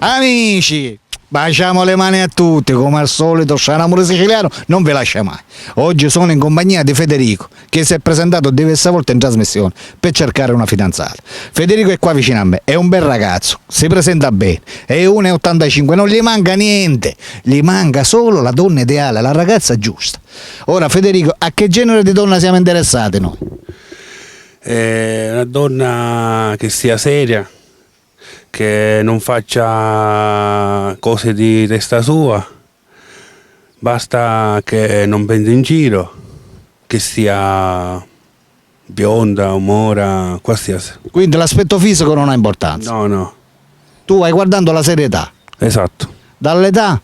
Amici, baciamo le mani a tutti, come al solito, Scianamore siciliano non ve lascia mai. Oggi sono in compagnia di Federico, che si è presentato diverse volte in trasmissione per cercare una fidanzata. Federico è qua vicino a me, è un bel ragazzo, si presenta bene, è 1,85, non gli manca niente, gli manca solo la donna ideale, la ragazza giusta. Ora Federico, a che genere di donna siamo interessati noi? Una donna che sia seria, che non faccia cose di testa sua, basta che non prenda in giro, che sia bionda, mora, qualsiasi. Quindi l'aspetto fisico non ha importanza. No, Tu vai guardando la serietà. esatto. Dall'età?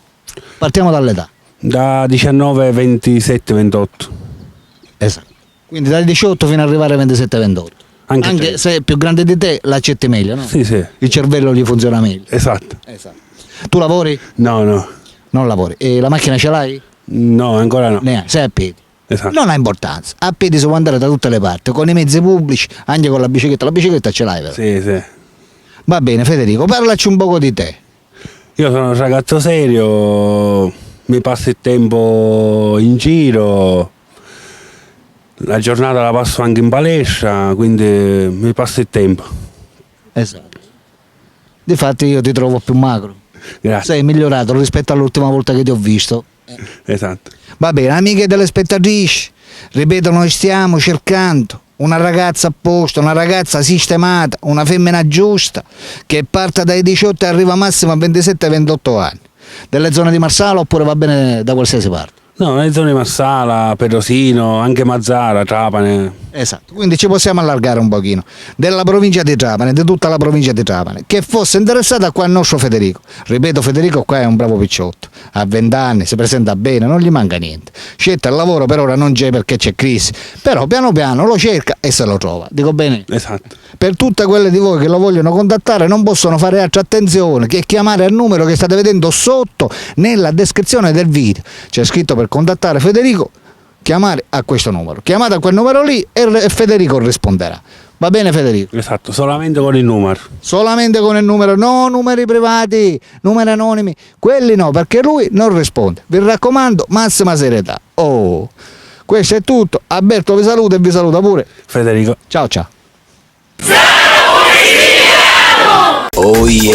Partiamo dall'età. Da 19, 27, 28. Esatto. Quindi dai 18 fino ad arrivare ai 27-28. Anche te. se è più grande di te l'accetti meglio, no? Sì, sì, Il cervello gli funziona meglio. esatto. Tu lavori? No, Non lavori. E la macchina ce l'hai? no, ancora no. Ne hai, sei a piedi. Esatto. Non ha importanza. A piedi si può andare da tutte le parti, con i mezzi pubblici, anche con la bicicletta. La bicicletta ce l'hai, vero? Sì, sì. Va bene, Federico, parlaci un poco di te. Io sono un ragazzo serio, mi passo il tempo in giro, la giornata la passo anche in palestra, quindi mi passo il tempo. Esatto. Difatti io ti trovo più magro. Grazie. Sei migliorato rispetto all'ultima volta che ti ho visto. Esatto. Va bene, amiche delle spettatrici, ripeto, noi stiamo cercando una ragazza a posto, una ragazza sistemata, una femmina giusta, che parta dai 18 e arriva massimo a 27-28 anni. Delle zone di Marsala oppure va bene da qualsiasi parte? No, nelle zone di Marsala, Perosino, anche Mazzara, Trapane. Esatto, quindi ci possiamo allargare un pochino. Della provincia di Trapani, di tutta la provincia di Trapani, che fosse interessata qua al nostro Federico. Ripeto, Federico qua è un bravo picciotto, ha 20 anni, si presenta bene, non gli manca niente. Scelta il lavoro per ora non c'è perché c'è crisi, però piano piano lo cerca e se lo trova. Dico bene? Esatto. Per tutte quelle di voi che lo vogliono contattare non possono fare altra attenzione che chiamare al numero che state vedendo sotto nella descrizione del video. C'è scritto per contattare Federico, chiamare a questo numero. Chiamate a quel numero lì e Federico risponderà. Va bene Federico? Esatto, solamente con il numero. Solamente con il numero, no numeri privati, numeri anonimi, quelli no, perché lui non risponde. Vi raccomando, massima serietà. Oh, questo è tutto. Alberto vi saluta e vi saluta pure Federico. Ciao ciao. Oh yeah.